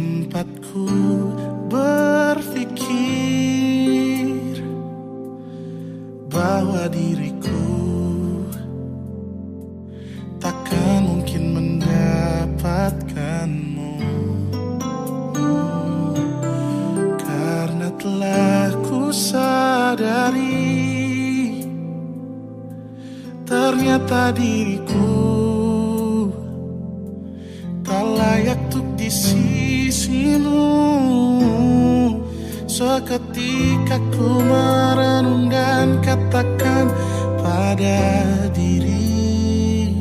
Sempatku berpikir bahwa diriku takkan mungkin mendapatkanmu, karena telah ku sadari ternyata diriku tak layak untuk di sisimu. Seketika ku merenung dan katakan pada diri,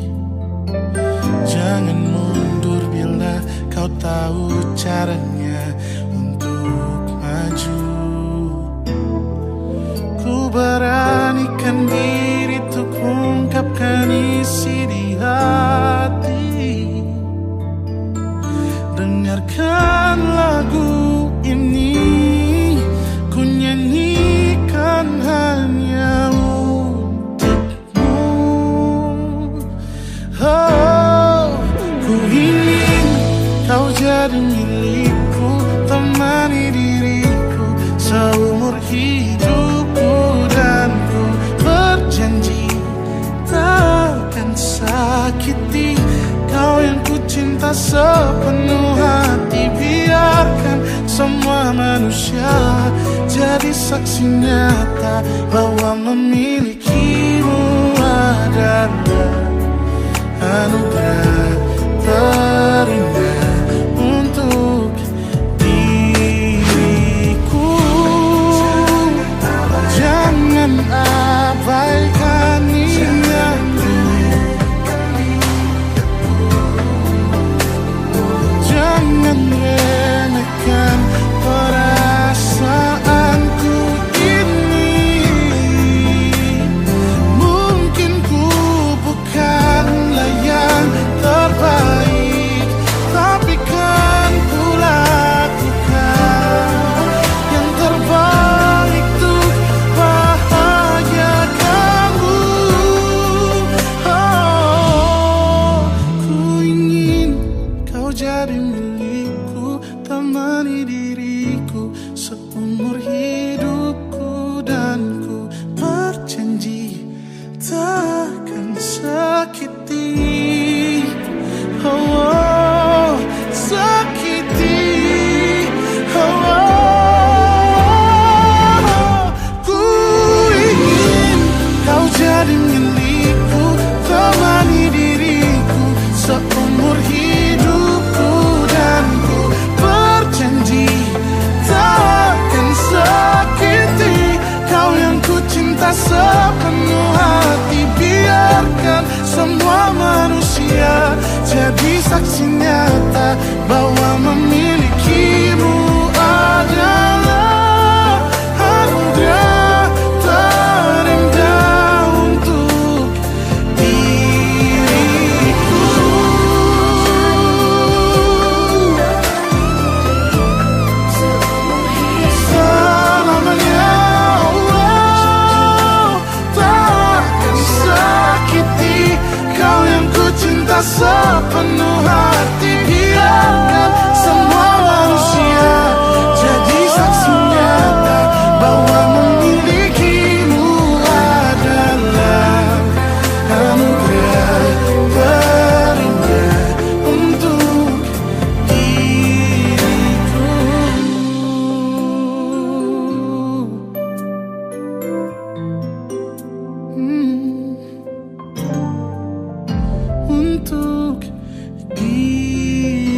jangan mundur bila kau tahu caranya untuk maju. Ku beranikan diri untuk ungkapkan isi di hati. Dengarkan lagu ini, ku nyanyikan hanya untukmu. Oh, ku ingin kau jadi milikku, temani diriku seumur hidupku, dan ku berjanji takkan sakiti kau yang ku cinta sepenuh hati. Biarkan semua manusia jadi saksi nyata bahwa memilikimu adalah anugerah terindah untuk diriku. Jangan abaikan niatku, jangan remehkan perasaanku ini. Mungkin ku bukanlah yang terbaik, tapi kan ku lakukan yang terbaik untuk bahagiakanmu. Oh, ku ingin kau jadi milikku, temani diriku seumur hidupku, dan ku berjanji takkan sakiti, oh, sakiti, oh. Ku ingin kau jadi milikku, temani diriku seumur hidupku, dan ku berjanji takkan sakiti kau yang ku cinta sepenuh hati. Biarkan semua manusia jadi saksi nyata bahwa memilikimu adalah anugerah terindah untuk diriku. Selamanya, oh, takkan sakiti kau yang ku cinta sepenuh hati. Biarkan semua manusia jadi saksi nyata bahwa memilikimu adalah anugerah terindah untuk diriku. Untuk diriku.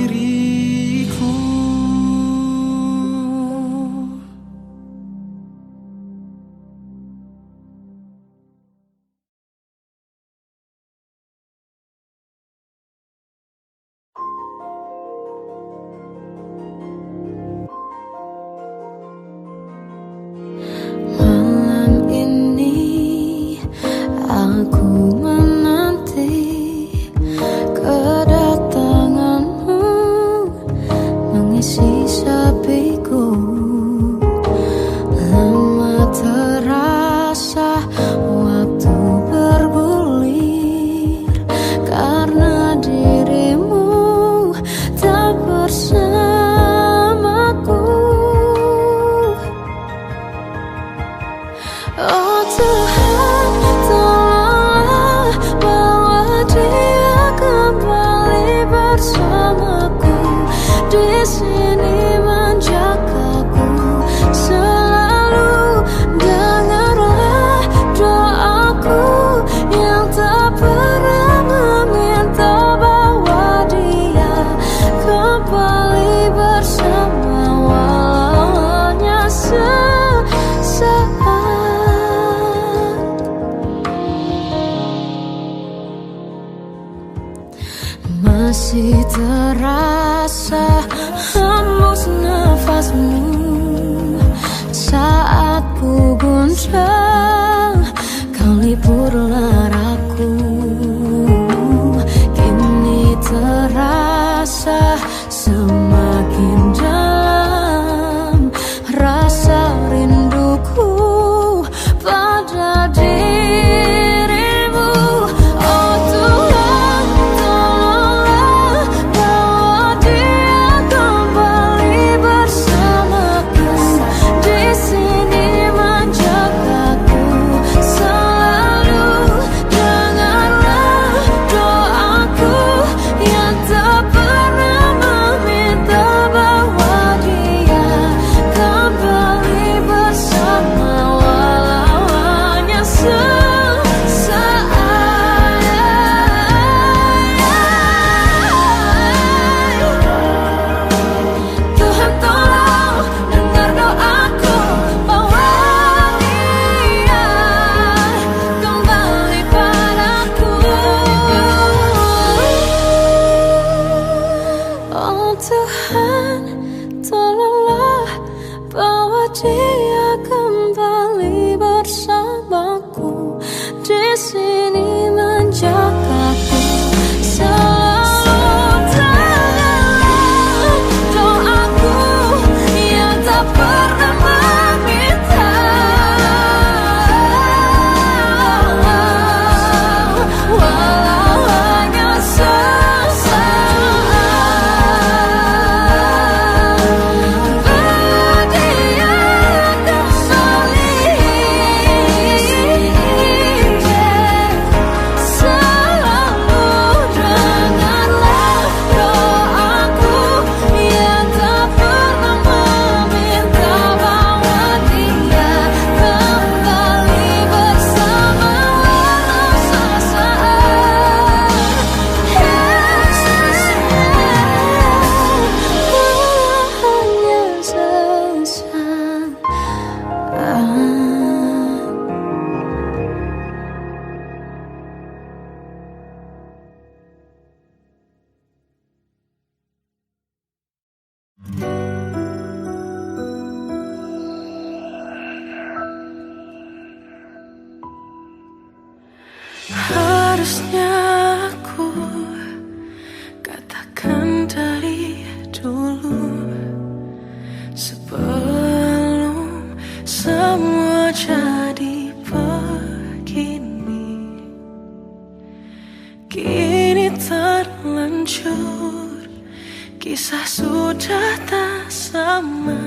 Malam ini aku menanti kedatanganmu, mengisi sepiku. Lama terasa waktu bergulir, karena dirimu tak bersama. dia kembali bersamaku di sini menjagaku. Selalu dalam doaku yang tak pernah meminta, walau hanya sesaat. Berdia kembali, selalu dengarlah doaku yang tak pernah meminta, bawa dia kembali bersama walau sesaat. Hanya sesaat. Harusnya aku katakan dari dulu, sebelum semua jadi begini. Kini terlanjur, kisah sudah tak sama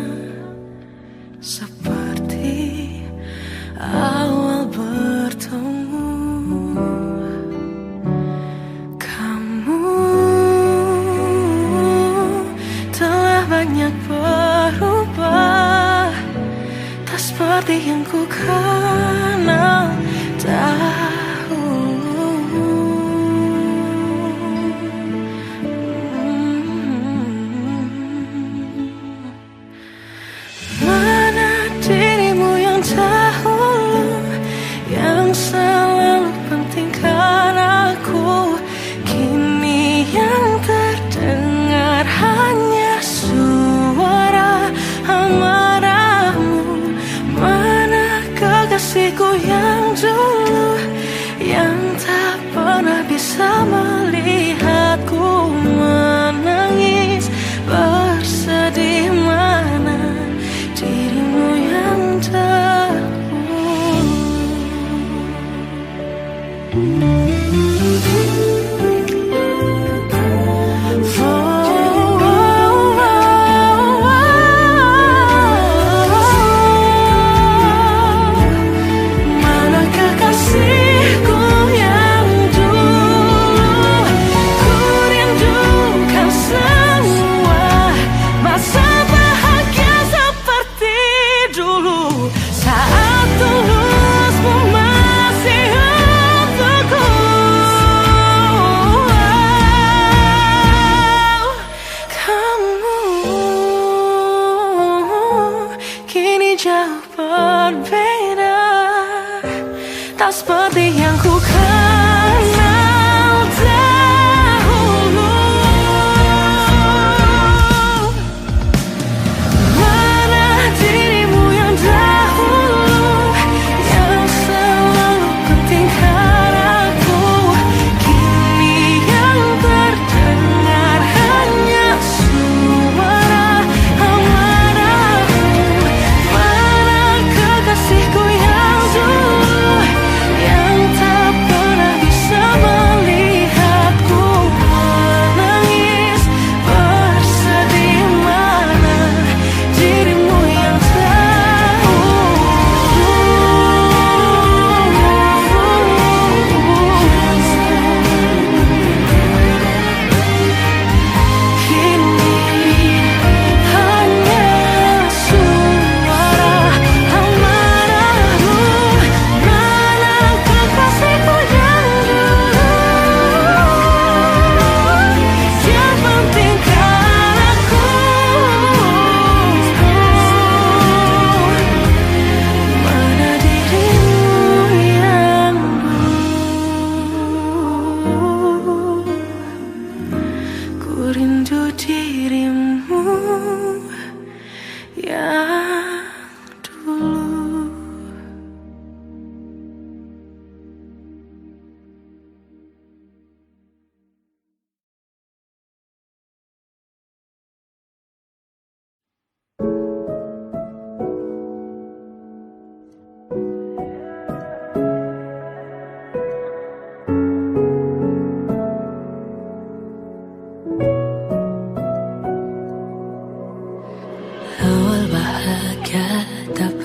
seperti awal bertemu. Kamu telah banyak berubah, tak seperti yang ku kenal dahulu. Mana dirimu yang dahulu, yang selalu pentingkan aku, kini yang terdengar hanya suara amarahmu. Mana kekasihku yang dulu, yang tak pernah bisa melihatku menangis bersedih. Mana dirimu yang dahulu. Mana kekasihku yang dulu, ku rindukan semua masa bahagia seperti dulu, saat tulusmu masih untukku. Kamu kini jauh berbeda, tak seperti yang ku kenal dahulu. Mana dirimu yang dahulu, yang selalu pentingkan aku, kini yang terdengar hanya suara amarahmu. Mana kekasihku yang dulu, yang tak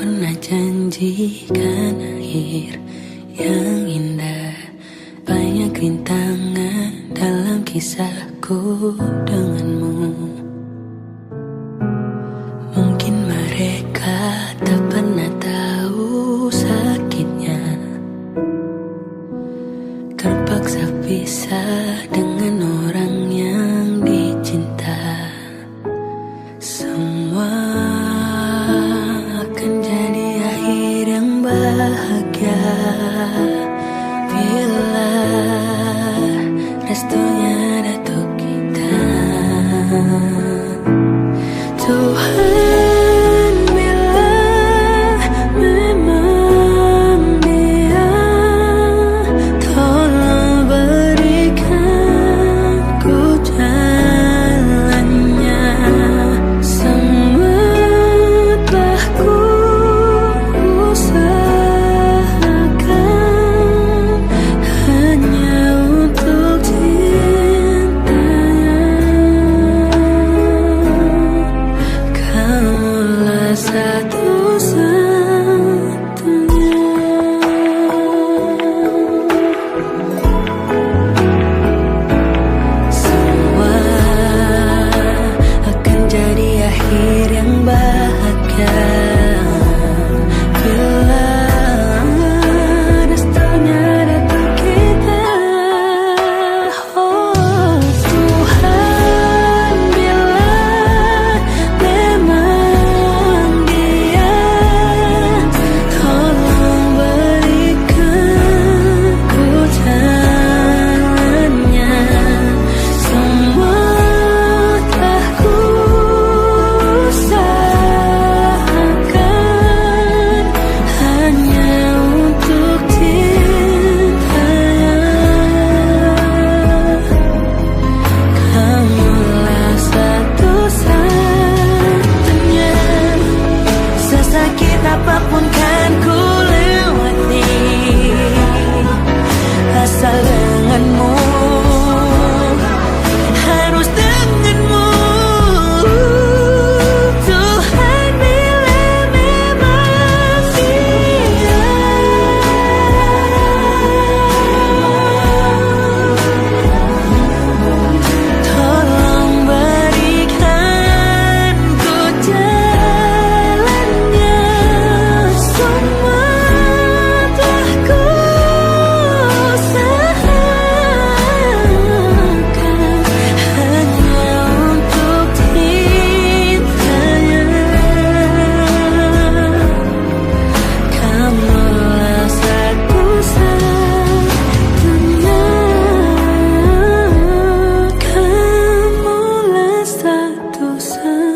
pernah janjikan akhir yang indah. Banyak rintangan dalam kisahku denganmu. Mungkin mereka tak pernah tahu sakitnya terpaksa pisah dengan orang yang dicinta. Semua akan jadi akhir yang bahagia bila restunya ada untuk kita. Tuhan, bila memang dia, tolong berikan ku jalannya. Semua telah ku usahakan hanya untuk cintanya. Kaulah satu-satunya. Semua akan jadi akhir yang bahagia bila restunya datang kita. Oh Tuhan, bila memang dia, tolong berikan ku jalannya. Semua telah ku usahakan hanya untuk cintanya. Kamulah satu-satunya. Sesakit apapun kan ku lewati, asal denganmu, harus denganmu. Tuhan, bila memang dia, tolong berikan ku jalannya. Semua telah ku usahakan hanya untuk cintanya. Kamulah satu-satunya. Kamulah satu-satunya.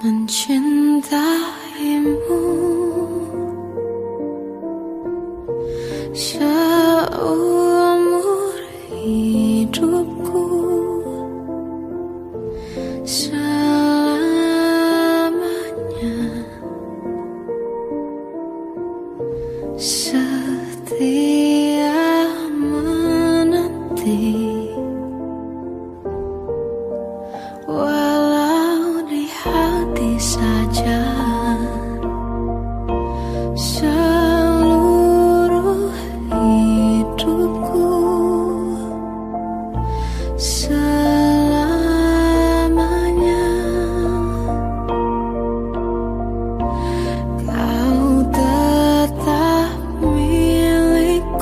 Mencintaimu seumur hidupku, selamanya setia menanti. Walau di hati saja seluruh hidupku, selamanya kau tetap milikku.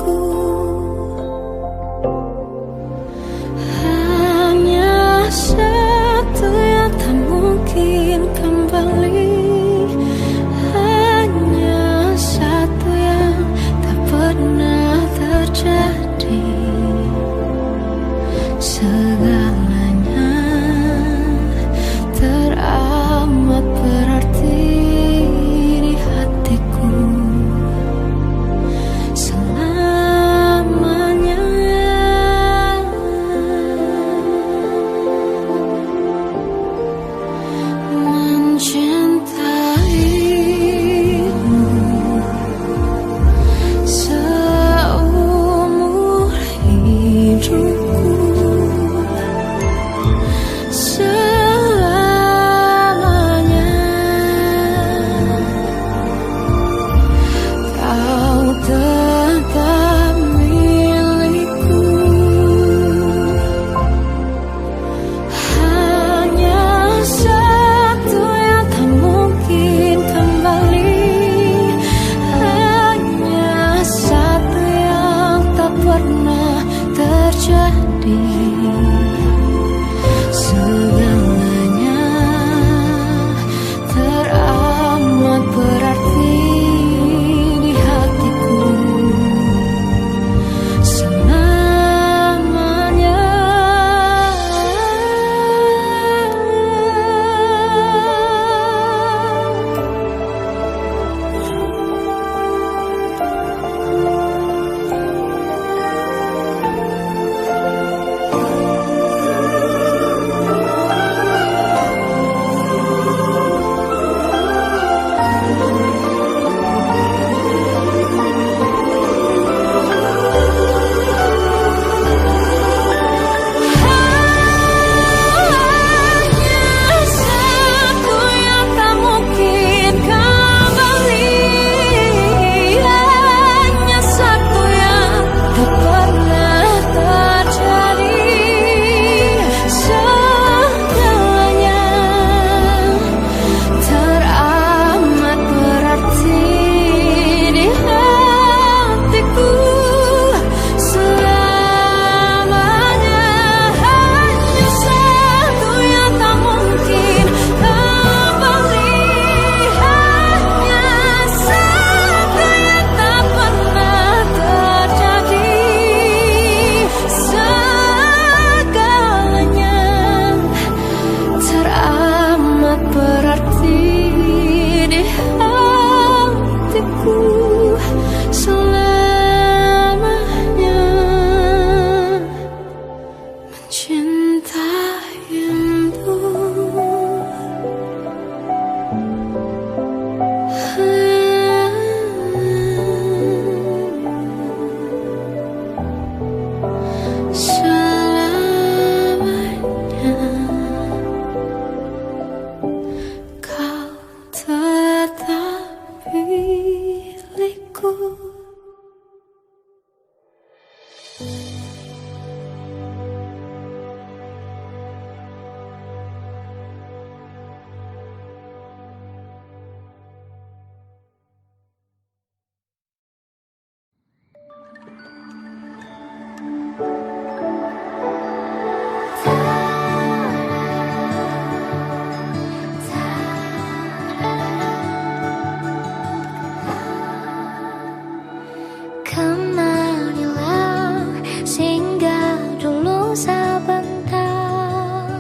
Kemarilah singgah dulu sebentar,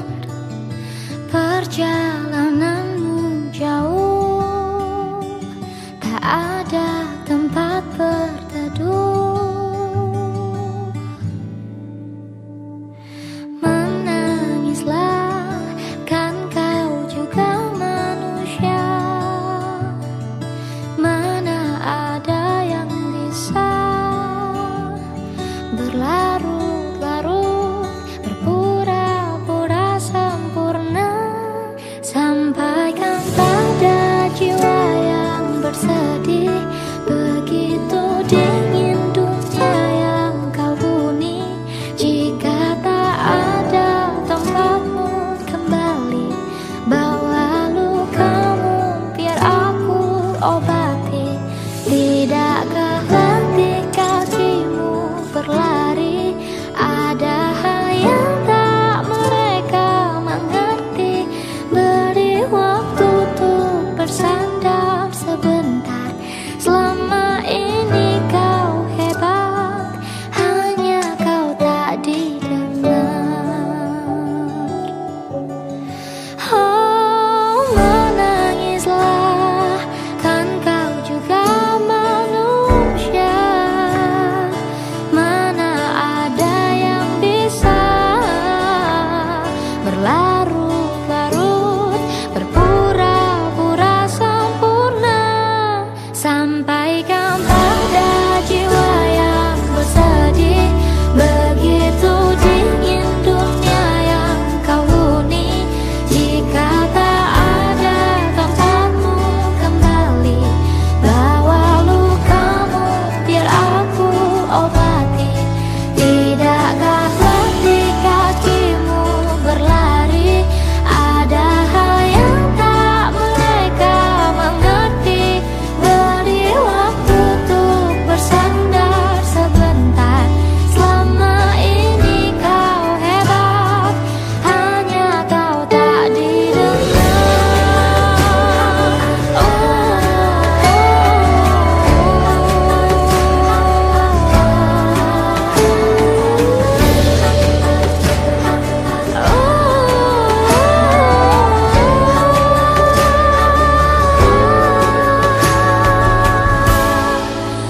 perjalananmu jauh, tak ada tempat berteduh. Menangislah, kan kau juga manusia. Mana ada yang bisa berlarut-larut, berpura-pura sempurna. Sampaikan pada jiwa yang bersedih, begitu dingin dunia yang kau huni. Jika tak ada tempatmu kembali, bawa lukamu biar aku obati. Tidakkah letih kakimu berlari, ada yang tak mereka mengerti. Beri waktu untuk bersandar sebentar. Selama ini kau hebat, hanya kau tak didengar. Oh, menangislah, kan kau juga manusia. Mana ada yang bisa berlarut-larut, berpura-pura sempurna. Sampaikan pada jiwa yang bersedih, begitu dingin dunia yang kau huni. Jika tak ada tempatmu kembali, bawa lukamu biar aku obati. Tidakkah letih kakimu berlari, ada yang tak mereka mengerti. Beri waktu untuk bersandar sebentar. Selama ini kau hebat, hanya kau tak didengar.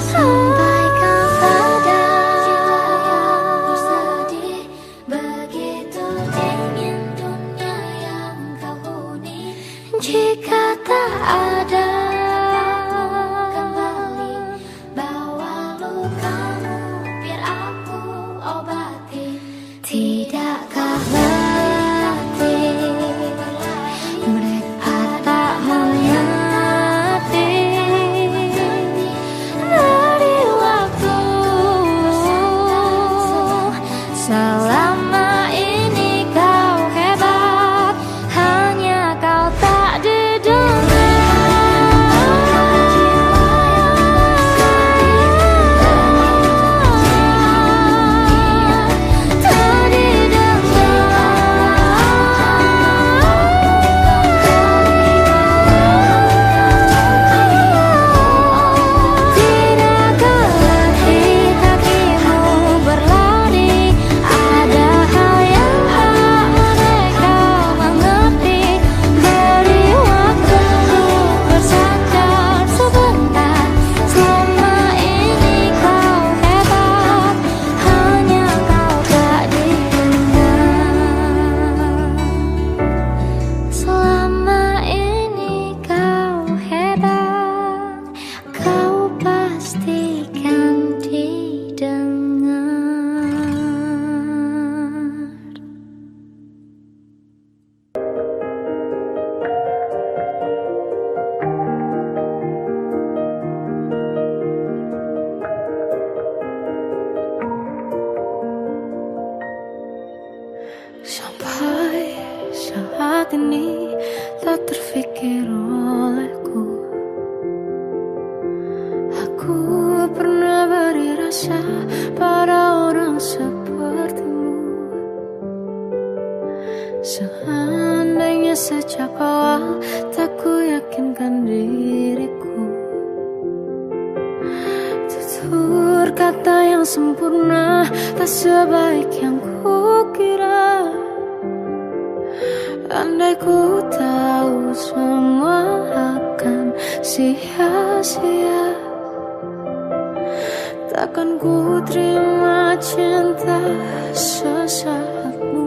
Sampaikan pada jiwa yang bersedih, begitu dingin dunia yang kau huni. Jika tak ada kembali, bawa lukamu biar aku obati. Tidakkah letih mereka tak mengerti. Beri waktu, selama ini kau hebat, hanya kau tak didengar. Tak didengar. Tidakkah letih kakimu berlari, ada yang tak mereka mengerti. Beri waktu untuk bersandar sebentar. Selama ini kau hebat, hanya kau tak didengar. Selama ini kau hebat, kau pastikan didengar. Sampai saat ini tak terfikir olehku, aku pernah beri rasa pada orang sepertimu. Seandainya sejak awal tak ku yakinkan diriku, tutup Tutur kata yang sempurna tak sebaik yang kukira. Andai ku tahu semua akan sia-sia, takkan ku terima cinta sesaatmu.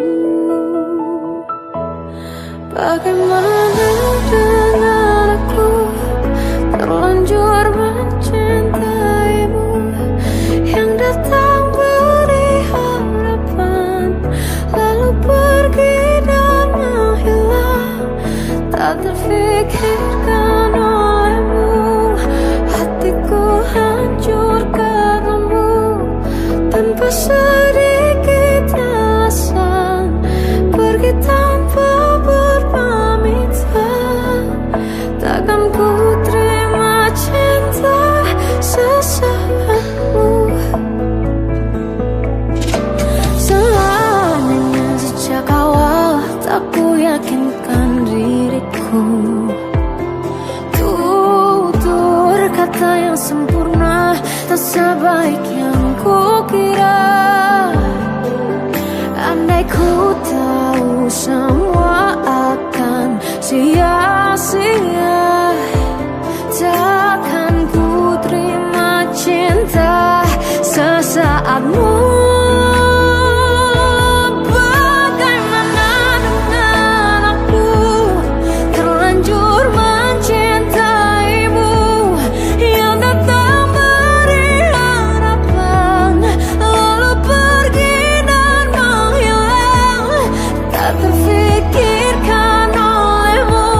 Bagaimana dengan aku terlanjur mencintaimu, yang datang beri harapan lalu pergi dan menghilang. Tak terfikirkan olehmu, hatiku hancur karenamu. Tanpa sedikit alasan pergi tanpa berpamitan. Takkan ku terima cinta sesaatmu. Seandainya sejak awal tak ku yakinkan diriku, tutur kata yang sempurna tak sebaik yang kukira. Andai ku tahu semua akan sia-sia, takkan ku terima cinta sesaatmu. Bagaimana dengan aku terlanjur mencintaimu, yang datang beri harapan lalu pergi dan menghilang. Tak terfikirkan olehmu,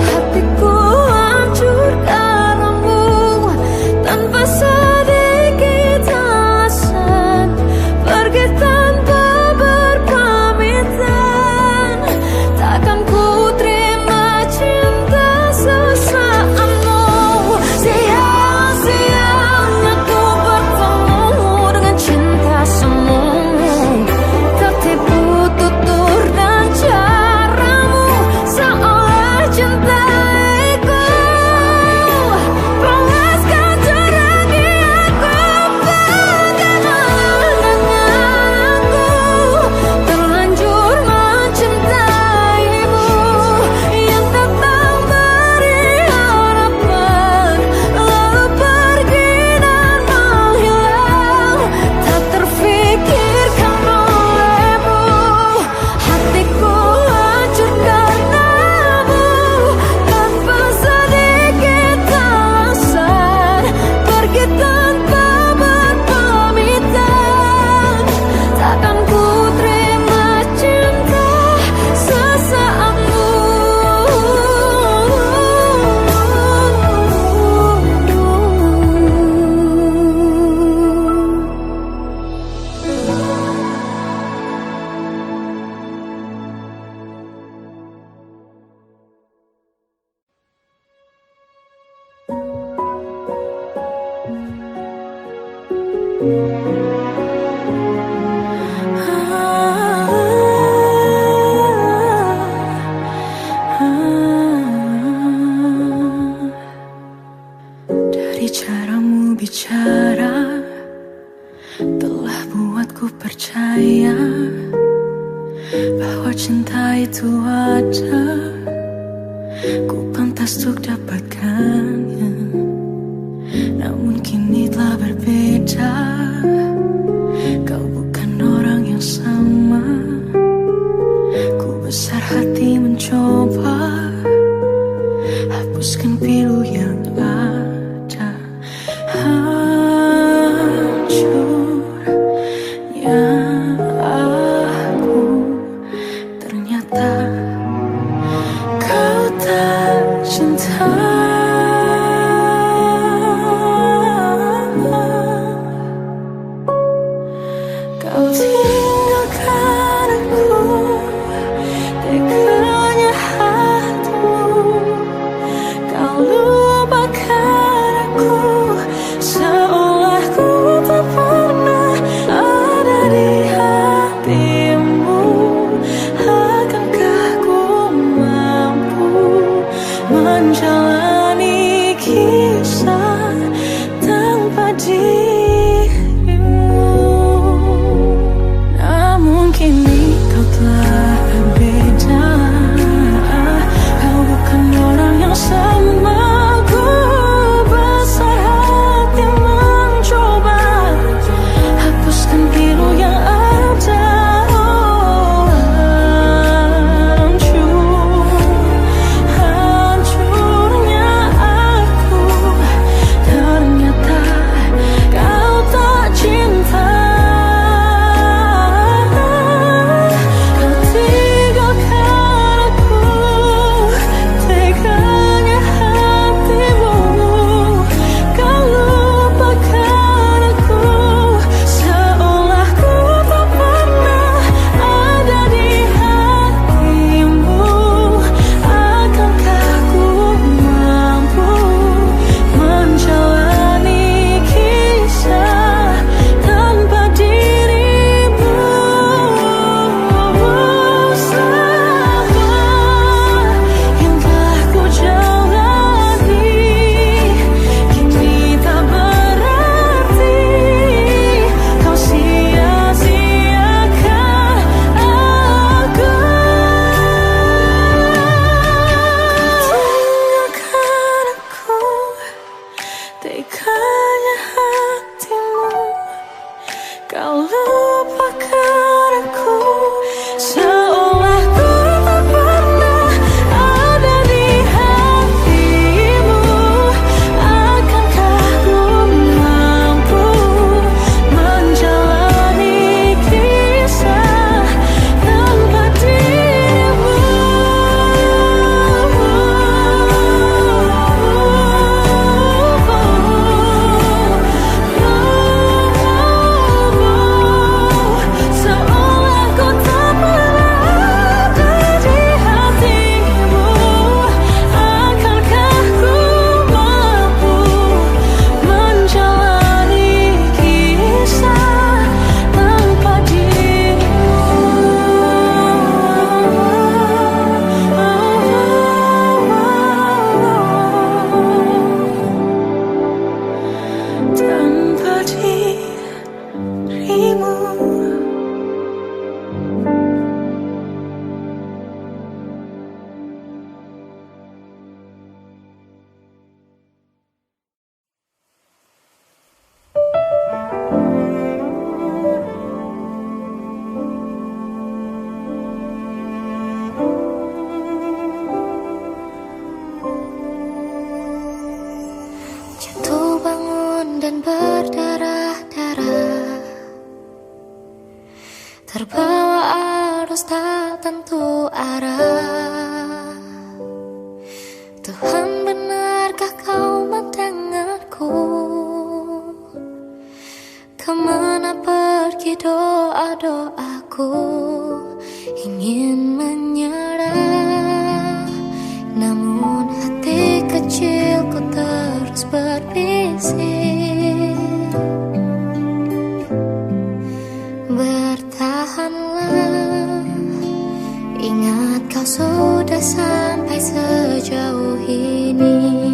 hatiku hancur karenamu. Tanpa sedikit alasan pergi tanpa berpamitan. Takkan ku terima cinta sesaatmu. Sia-sia aku bertemu dengan cinta semu. Tertipu tutur dan caramu, seolah cintaiku panaskan teranggi aku. Bagaimana dengan aku terlanjur mencintaimu, yang datang beri harapan lalu pergi dan menghilang. Tak terfikirkan olehmu, hatiku hancur karenamu. Tanpa sedikit alasan pergi tanpa berpamitan. Takkan ku terima cinta sesaatmu. Dari caramu bicara telah buatku percaya bahwa cinta itu ada, ku pantas untuk dapatkannya. Namun kini telah berbeda, kau bukan orang yang sama. Ku besar hati mencoba hapuskan pilu yang ada. Hancurnya aku, ternyata kau tak cinta. berdarah-darah, terbawa arus tak tentu arah. Tuhan, benarkah kau mendengarku? Kemana pergi doa-doaku? Ingin menyerah, namun hati kecilku terus berbisik. Bertahanlah, ingat kau sudah sampai sejauh ini.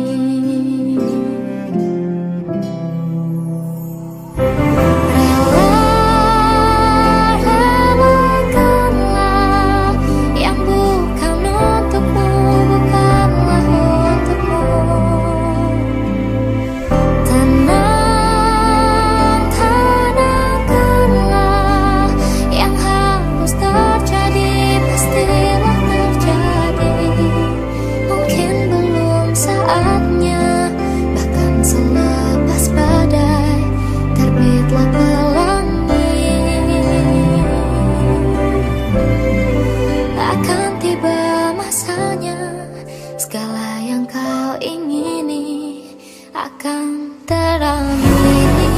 Segala yang kau ingini akan teramini.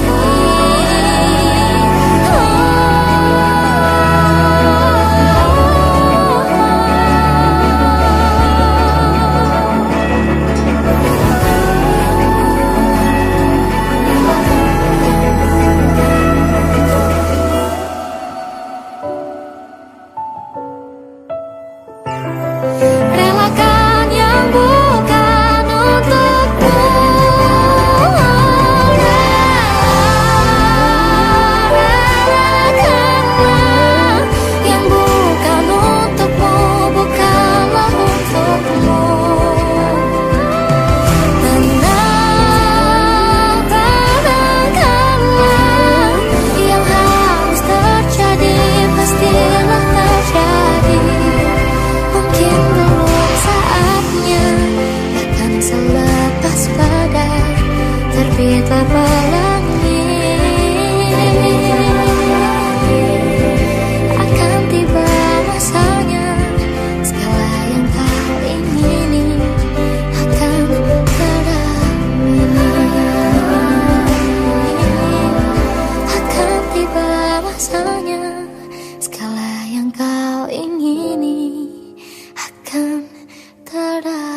Terbitlah pelangi, akan tiba masanya. Segala yang kau ingini akan teramini. Akan tiba masanya. Segala yang kau ingini akan teramini.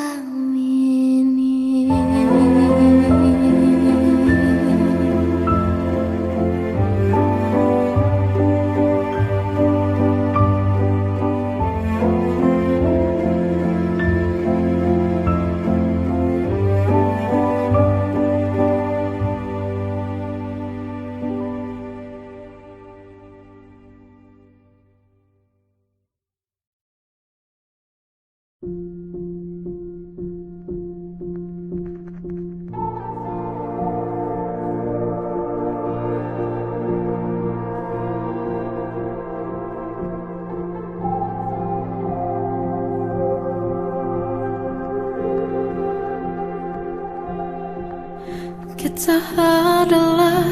Kita adalah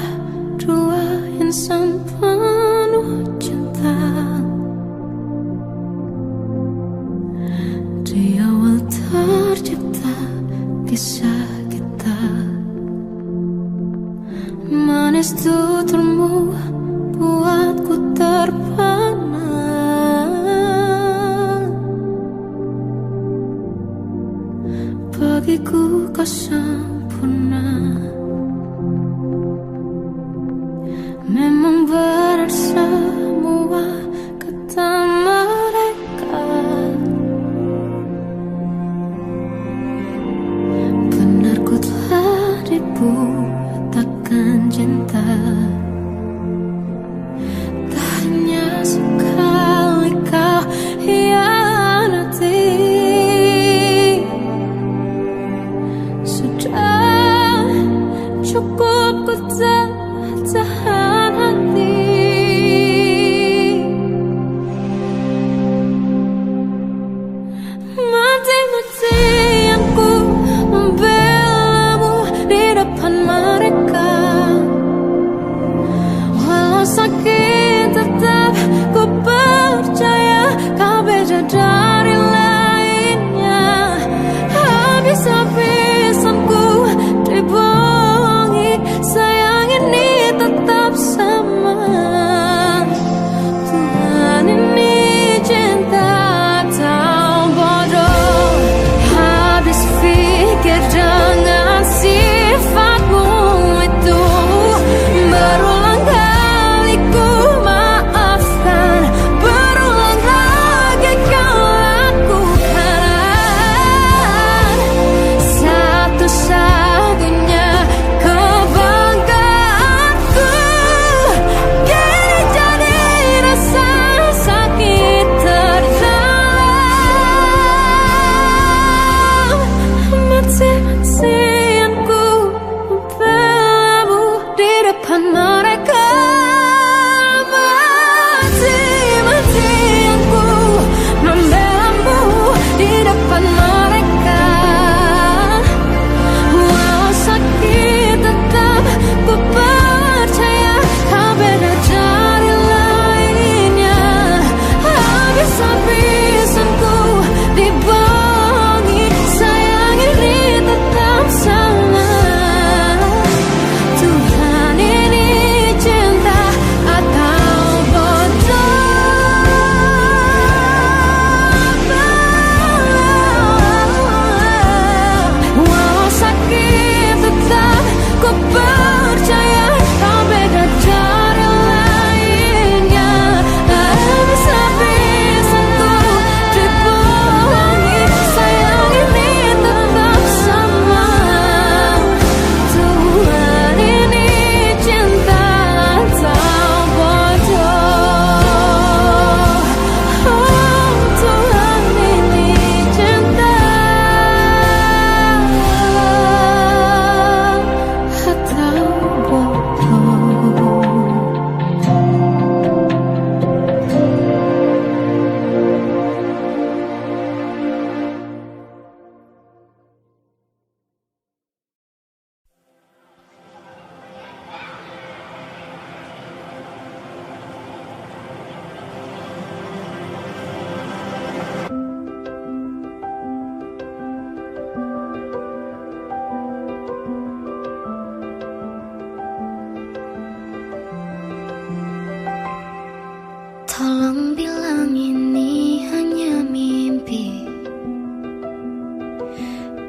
dua insan penuh cinta. Di awal tercipta kisah kita, manis tuturmu buatku terpana. Bagiku kau sempurna. Memang benar semua kata mereka, benar ku telah dibutakan cinta. Tak hanya sekali kau hianati, sudah cukup ku tahan hati. dari lainnya. Habis-habisan ku dibohongi, sayang ini tetap sama. Tuhan ini cinta atau bodoh. Habis pikir dengan sifatmu itu, berulang kali ku maafkan, berulang lagi kau lakukan. Satu-satunya kebanggaanku kini jadi rasa sakit terdalam. Mati-matian ku membelamu di depan mereka. Mati-matian ku membelamu di depan mereka. Walau sakit tetap ku percaya kau beda dari lainnya. Habis-habisan ku dibohongi, sayang ini tetap sama. Tuhan ini cinta atau bodoh. Walau sakit tetap ku percaya kau beda dari lainnya. Habis-habisan ku dibohongi, sayang ini tetap sama. Tuhan ini cinta atau bodoh. Oh, Tuhan ini cinta atau bodoh. Tolong bilang ini hanya mimpi.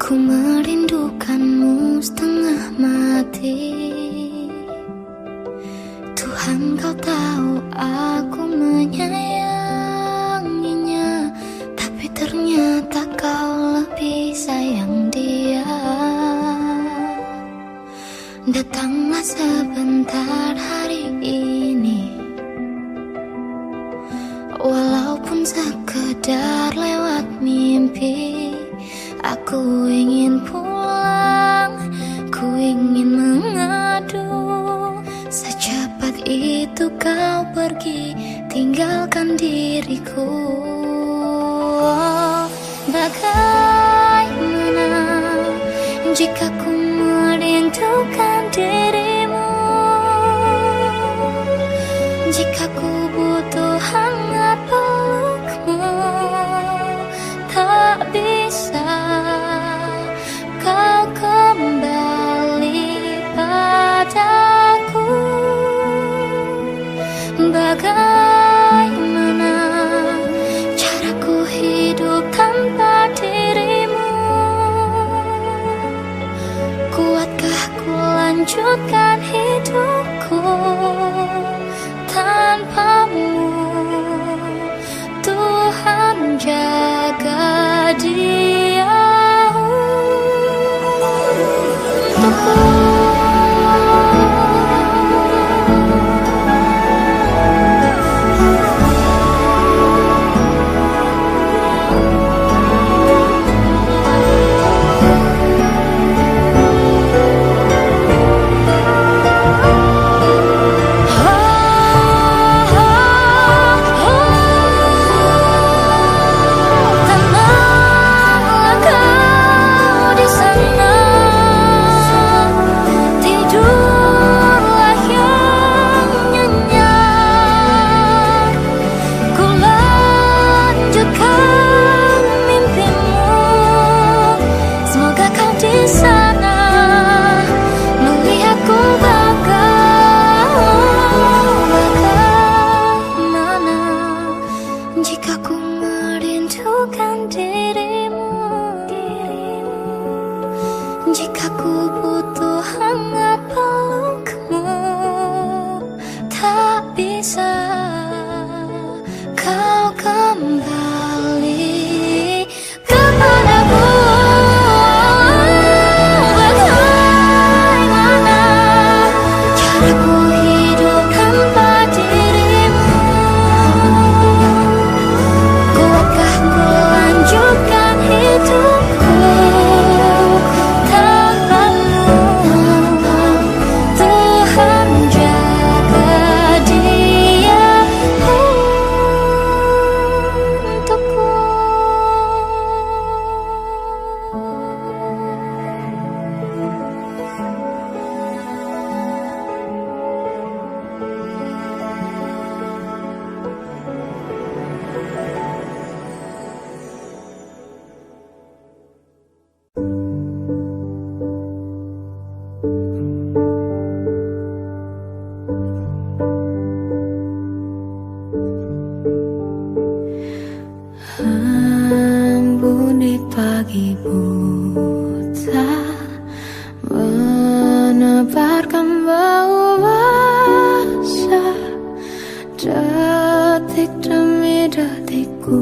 Ku merindukanmu setengah mati. Tuhan, kau tahu aku menyayanginya, tapi ternyata kau lebih sayang dia. Datanglah sebentar hari ini, walaupun sekedar lewat mimpi. Aku ingin pulang, ku ingin mengadu. Secepat itu kau pergi, tinggalkan diriku. Bagaimana jika ku merindukan dirimu? Jika ku butuh hangat pelukmu, tak bisa kau kembali padaku. Bagaimana caraku hidup tanpa dirimu? Kuatkah ku lanjutkan hidupku tanpa lagi buta, menebarkan bau basah. Detik demi detik ku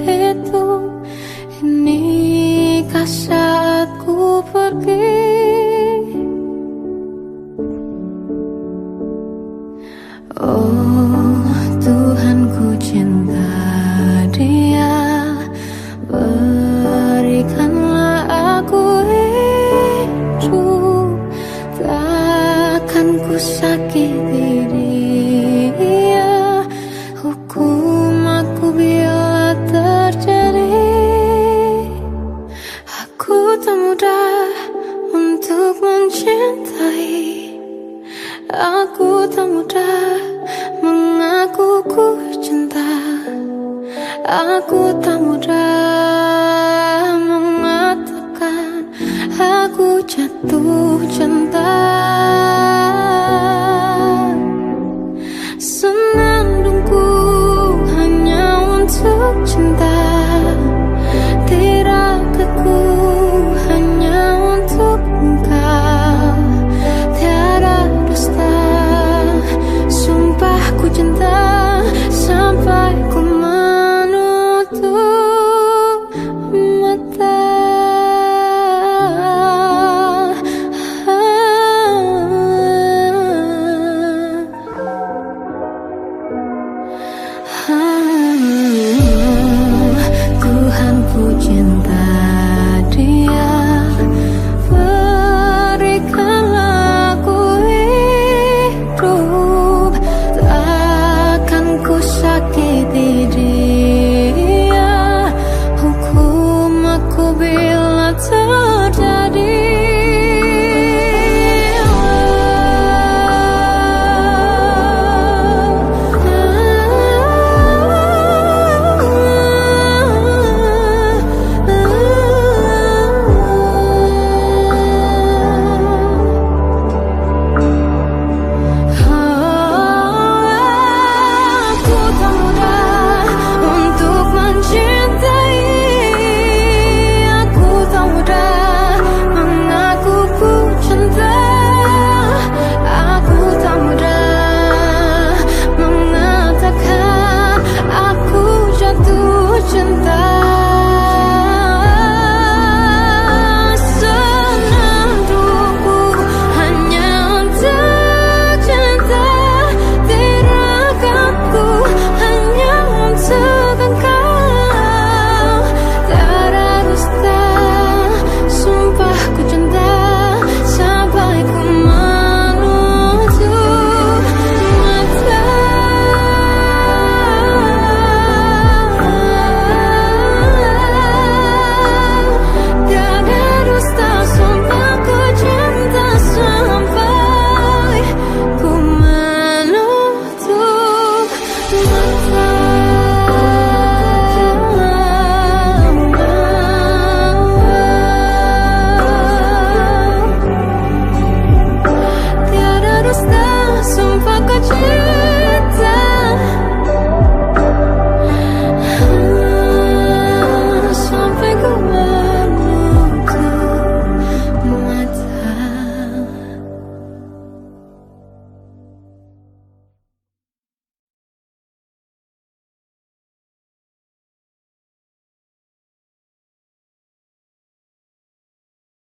hitung, inikah saat ku pergi? Oh Tuhan, ku cinta Dia, berikanlah aku hidup. Takkan ku sakiti Dia, hukum aku bila terjadi. Aku tak mudah untuk mencintai, aku tak mudah mengaku ku cinta, aku tak mudah mengatakan aku jatuh